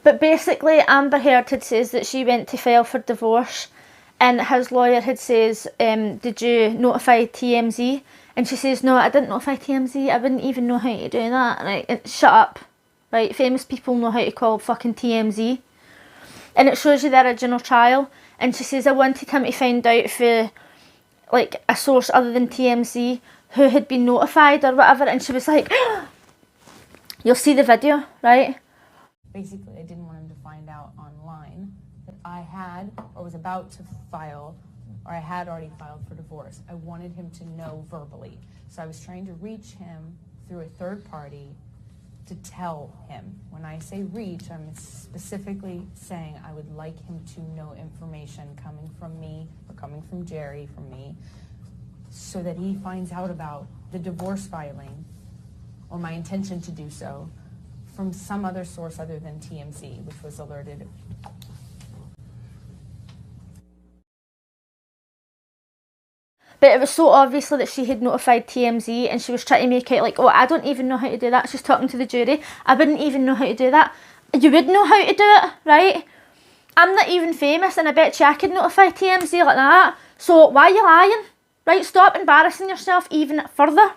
But basically, Amber Heard had says that she went to file for divorce and his lawyer had says, did you notify TMZ? And she says, no, I didn't notify TMZ. I wouldn't even know how to do that. Right? Shut up. Right? Famous people know how to call fucking TMZ. And it shows you the original trial. And she says, I wanted him to find out for like a source other than TMZ who had been notified or whatever. And she was like, you'll see the video, right? Basically, I didn't want him to find out online that I had or was about to file, or I had already filed for divorce. I wanted him to know verbally. So I was trying to reach him through a third party to tell him. When I say reach, I'm specifically saying I would like him to know information coming from me or coming from Jerry, from me, so that he finds out about the divorce filing or my intention to do so from some other source other than TMZ, which was alerted. But it was so obviously that she had notified TMZ and she was trying to make it like, oh, I don't even know how to do that. She's talking to the jury. I wouldn't even know how to do that. You would know how to do it, right? I'm not even famous and I bet you I could notify TMZ like that. So why are you lying? Right? Stop embarrassing yourself even further.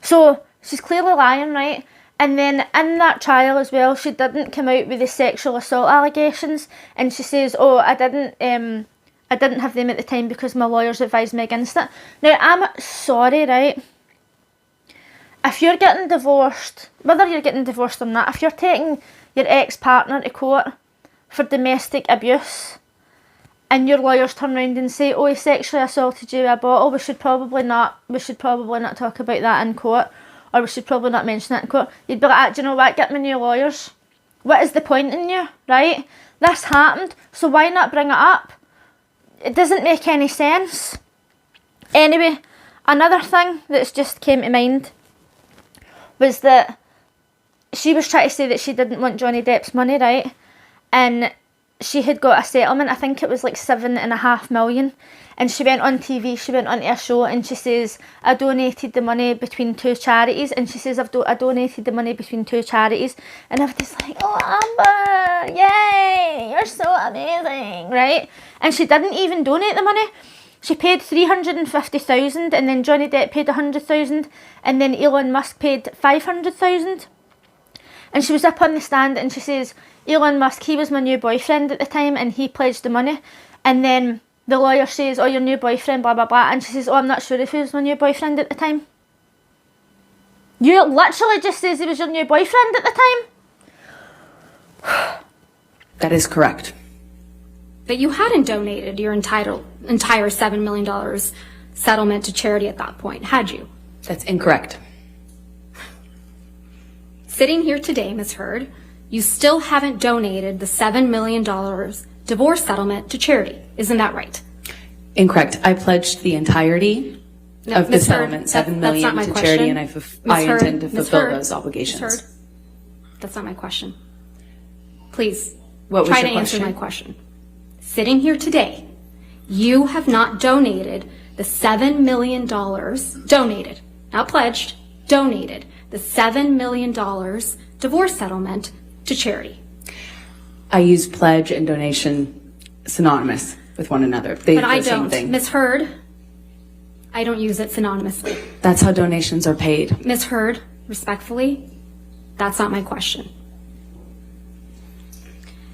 So she's clearly lying, right? And then in that trial as well, she didn't come out with the sexual assault allegations. And she says, oh, I didn't have them at the time because my lawyers advised me against it. Now, I'm sorry, right? If you're getting divorced, whether you're getting divorced or not, if you're taking your ex-partner to court for domestic abuse and your lawyers turn around and say, oh, he sexually assaulted you with a bottle, we should probably not talk about that in court, or we should probably not mention that in court. You'd be like, do you know what, get me new lawyers. what is the point in you, right? This happened, so why not bring it up? It doesn't make any sense. Anyway, another thing that's just came to mind was that she was trying to say that she didn't want Johnny Depp's money, right? And she had got a settlement, I think it was like 7.5 million. And she went on TV, she went on a show, and she says, I donated the money between 2 charities. And she says, I donated the money between 2 charities. And everybody's like, oh, Amber, yay, you're so amazing, right? And she didn't even donate the money. She paid 350,000, and then Johnny Depp paid 100,000, and then Elon Musk paid 500,000. And she was up on the stand, and she says, Elon Musk, he was my new boyfriend at the time, and he pledged the money. And then the lawyer says, oh, your new boyfriend, blah, blah, blah. And she says, oh, I'm not sure if he was my new boyfriend at the time. You literally just says he was your new boyfriend at the time. That is correct. But you hadn't donated your entire $7 million settlement to charity at that point, had you? That's incorrect. Sitting here today, Ms. Heard, you still haven't donated the $7 million divorce settlement to charity. Isn't that right? Incorrect. I pledged the entirety of the Ms. settlement, Heard, $7 million that's not my to charity, question. and I Ms. Heard, intend to Ms. fulfill Heard, those obligations. Ms. Heard, that's not my question. Please, What was try your to answer question? my question. Sitting here today, you have not donated the $7 million, donated, not pledged, donated the $7 million divorce settlement to charity. I use pledge and donation synonymous with one another. But I the same don't. thing. Ms. Heard, I don't use it synonymously. That's how donations are paid. Ms. Heard, respectfully, that's not my question.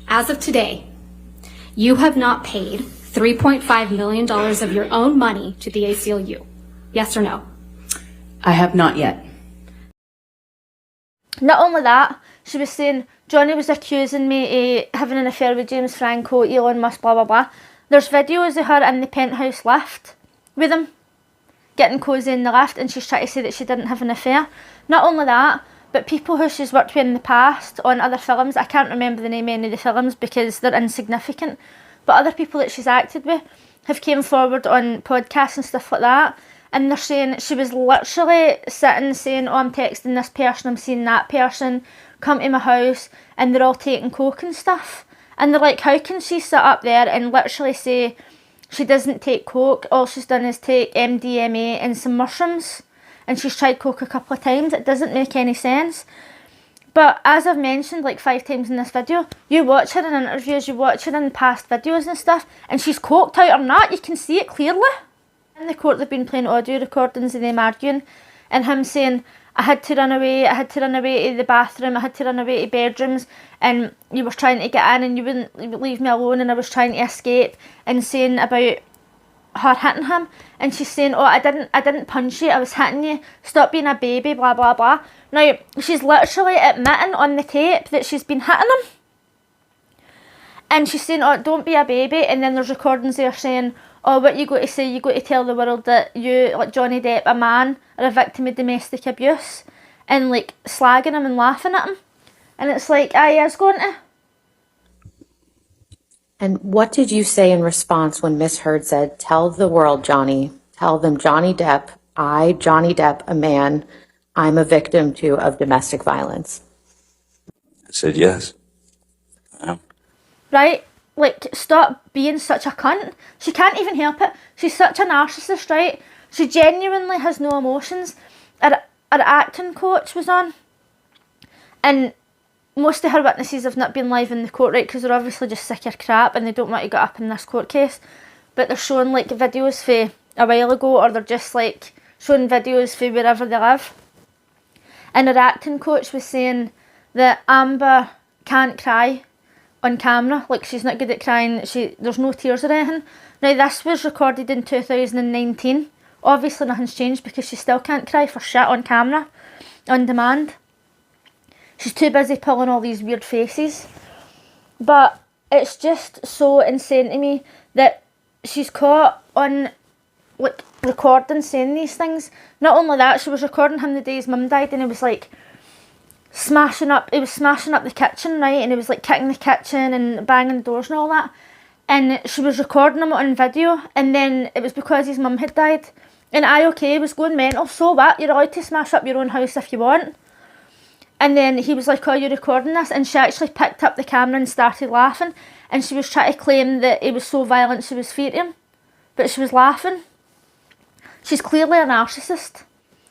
As of today, you have not paid $3.5 million of your own money to the ACLU. Yes or no? I have not yet. Not only that, she was saying Johnny was accusing me of having an affair with James Franco, Elon Musk, blah, blah, blah. There's videos of her in the penthouse lift with him, getting cosy in the lift, and she's trying to say that she didn't have an affair. Not only that, but people who she's worked with in the past on other films, I can't remember the name of any of the films because they're insignificant, but other people that she's acted with have came forward on podcasts and stuff like that, and they're saying she was literally sitting saying, oh, I'm texting this person, I'm seeing that person, come to my house, and they're all taking coke and stuff. And they're like, how can she sit up there and literally say she doesn't take coke, all she's done is take MDMA and some mushrooms, and she's tried coke a couple of times? It doesn't make any sense. But as I've mentioned like 5 times in this video, you watch her in interviews, you watch her in past videos and stuff, and she's coked out or not, you can see it clearly. In the court they've been playing audio recordings of them arguing, and him saying, I had to run away to the bathroom, I had to run away to bedrooms, and you were trying to get in and you wouldn't leave me alone, and I was trying to escape, and saying about her hitting him, and she's saying, oh, I didn't punch you, I was hitting you, stop being a baby, blah, blah, blah. Now, she's literally admitting on the tape that she's been hitting him. And she's saying, oh, don't be a baby, and then there's recordings there saying, oh, what you got to say, you got to tell the world that you, like Johnny Depp, a man, are a victim of domestic abuse, and like slagging him and laughing at him. And it's like, he is going to. And what did you say in response when Miss Heard said, tell the world, Johnny, tell them Johnny Depp, Johnny Depp, a man, I'm a victim too of domestic violence? I said yes. Right? Like, stop being such a cunt. She can't even help it. She's such a narcissist, right? She genuinely has no emotions. Our acting coach was on, and most of her witnesses have not been live in the court, right, because they're obviously just sick of crap and they don't want to get up in this court case. But they're showing like videos for a while ago, or they're just like showing videos for wherever they live. And her acting coach was saying that Amber can't cry on camera, like she's not good at crying, there's no tears or anything. Now this was recorded in 2019. Obviously nothing's changed because she still can't cry for shit on camera, on demand. She's too busy pulling all these weird faces. But it's just so insane to me that she's caught on like recording saying these things. Not only that, she was recording him the day his mum died, and he was like smashing up the kitchen, right? And he was like kicking the kitchen and banging the doors and all that. And she was recording him on video, and then it was because his mum had died. And was going mental. So what? You're allowed to smash up your own house if you want. And then he was like, oh, you're recording this? And she actually picked up the camera and started laughing. And she was trying to claim that he was so violent she was fearing him. But she was laughing. She's clearly a narcissist.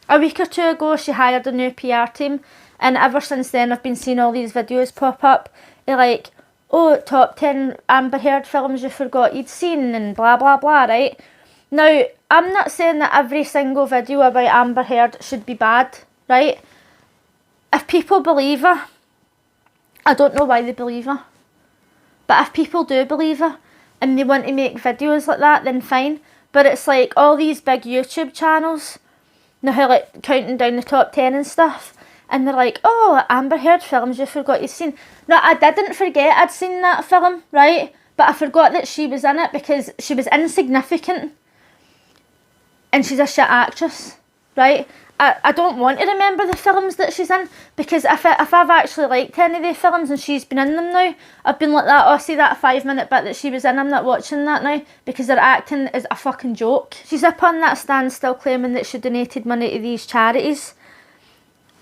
A week or two ago, she hired a new PR team. And ever since then, I've been seeing all these videos pop up. They're like, oh, top 10 Amber Heard films you forgot you'd seen and blah, blah, blah, right? Now, I'm not saying that every single video about Amber Heard should be bad, right? If people believe her, I don't know why they believe her. But if people do believe her and they want to make videos like that, then fine. But it's like all these big YouTube channels, now like counting down the top 10 and stuff. And they're like, oh, Amber Heard films you forgot you'd seen. No, I didn't forget I'd seen that film, right? But I forgot that she was in it because she was insignificant. And she's a shit actress, right? I don't want to remember the films that she's in, because if I've actually liked any of the films and she's been in them now, I've been like that, oh, see that 5-minute bit that she was in, I'm not watching that now, because her acting is a fucking joke. She's up on that stand still claiming that she donated money to these charities.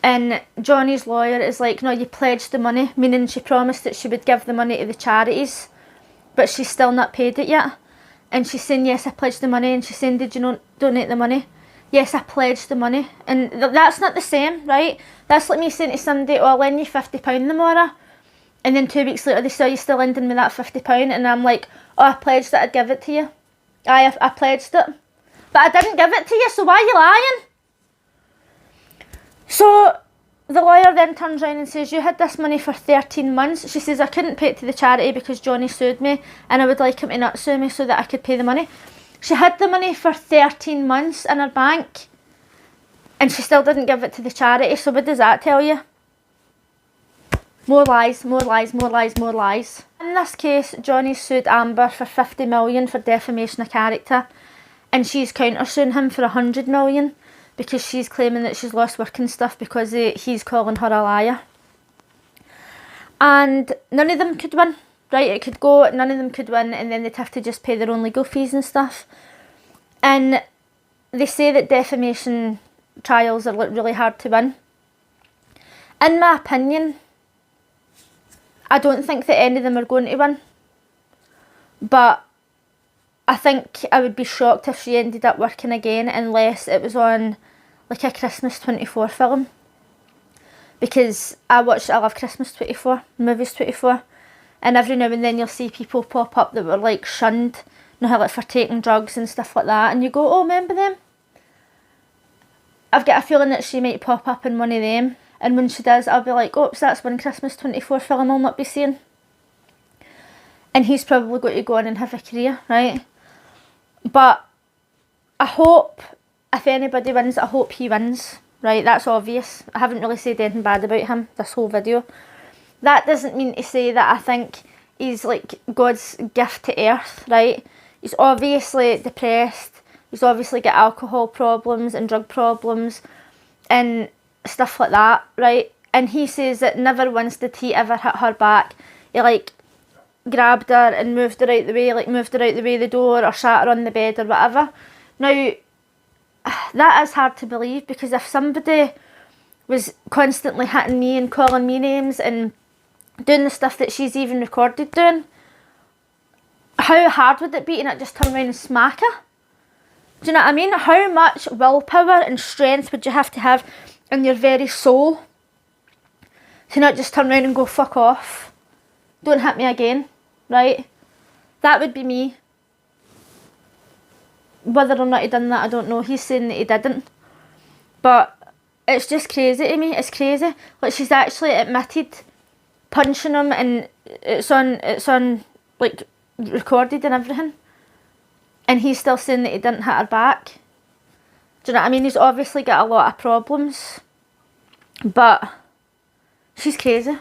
And Johnny's lawyer is like, no, you pledged the money, meaning she promised that she would give the money to the charities, but she's still not paid it yet. And she's saying, yes, I pledged the money. And she's saying, did you not donate the money? Yes, I pledged the money. And that's not the same, right? That's like me saying to somebody, oh, I'll lend you £50 tomorrow. And then 2 weeks later, they say, you still lending me that £50? And I'm like, oh, I pledged that I'd give it to you. I pledged it. But I didn't give it to you, so why are you lying? So the lawyer then turns around and says, you had this money for 13 months. She says, I couldn't pay it to the charity because Johnny sued me and I would like him to not sue me so that I could pay the money. She had the money for 13 months in her bank and she still didn't give it to the charity. So what does that tell you? More lies, more lies, more lies, more lies. In this case, Johnny sued Amber for 50 million for defamation of character, and she's countersuing him for 100 million. Because she's claiming that she's lost work and stuff because he's calling her a liar. And none of them could win, right? It could go, none of them could win, and then they'd have to just pay their own legal fees and stuff. And they say that defamation trials are like really hard to win. In my opinion, I don't think that any of them are going to win. But I think I would be shocked if she ended up working again unless it was on like a Christmas 24 film. Because I love Christmas 24, movies 24. And every now and then you'll see people pop up that were like shunned, you know, like for taking drugs and stuff like that. And you go, oh, remember them? I've got a feeling that she might pop up in one of them. And when she does, I'll be like, oops, that's one Christmas 24 film I'll not be seeing. And he's probably going to go on and have a career, right? But I hope, if anybody wins, I hope he wins, right? That's obvious. I haven't really said anything bad about him this whole video. That doesn't mean to say that I think he's like God's gift to earth, right? He's obviously depressed. He's obviously got alcohol problems and drug problems and stuff like that, right? And he says that never once did he ever hit her back. He like grabbed her and moved her out the way, like moved her out the way of the door or sat her on the bed or whatever. Now, that is hard to believe, because if somebody was constantly hitting me and calling me names and doing the stuff that she's even recorded doing, how hard would it be to not just turn around and smack her? Do you know what I mean? How much willpower and strength would you have to have in your very soul to not just turn around and go, fuck off, don't hit me again, right? That would be me. Whether or not he done that, I don't know. He's saying that he didn't. But it's just crazy to me. It's crazy. Like, she's actually admitted punching him, and it's on like recorded and everything. And he's still saying that he didn't hit her back. Do you know what I mean? He's obviously got a lot of problems. But she's crazy.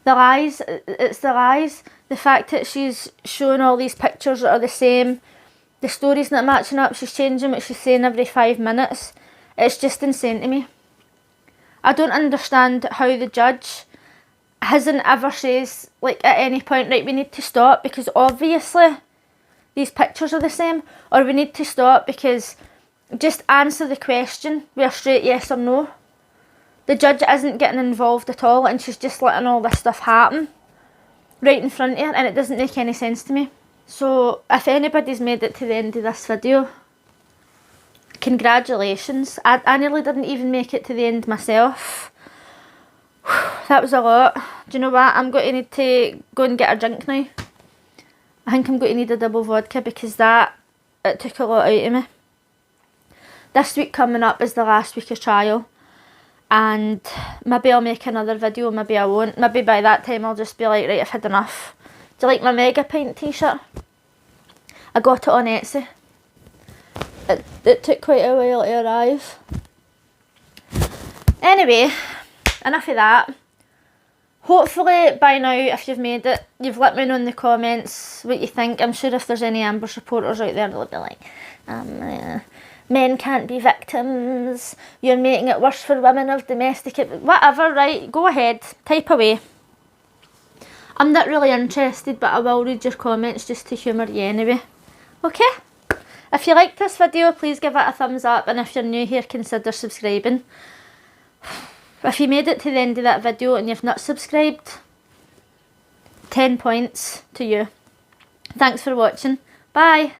The lies, it's the lies. The fact that she's showing all these pictures that are the same. The story's not matching up. She's changing what she's saying every 5 minutes. It's just insane to me. I don't understand how the judge hasn't ever says, like, at any point, right, we need to stop because obviously these pictures are the same, or we need to stop because just answer the question with a straight yes or no. The judge isn't getting involved at all, and she's just letting all this stuff happen right in front of her, and it doesn't make any sense to me. So if anybody's made it to the end of this video, congratulations. I nearly didn't even make it to the end myself. That was a lot. Do you know what? I'm going to need to go and get a drink now. I think I'm going to need a double vodka because it took a lot out of me. This week coming up is the last week of trial, and maybe I'll make another video, maybe I won't. Maybe by that time I'll just be like, right, I've had enough. Do you like my mega pint t-shirt? I got it on Etsy. It took quite a while to arrive. Anyway, enough of that. Hopefully by now, if you've made it, you've let me know in the comments what you think. I'm sure if there's any Amber supporters out there, they'll be like, men can't be victims, you're making it worse for women of domestic abuse. Whatever, right, go ahead, type away. I'm not really interested, but I will read your comments just to humour you anyway. Okay? If you liked this video, please give it a thumbs up, and if you're new here, consider subscribing. If you made it to the end of that video and you've not subscribed, 10 points to you. Thanks for watching. Bye.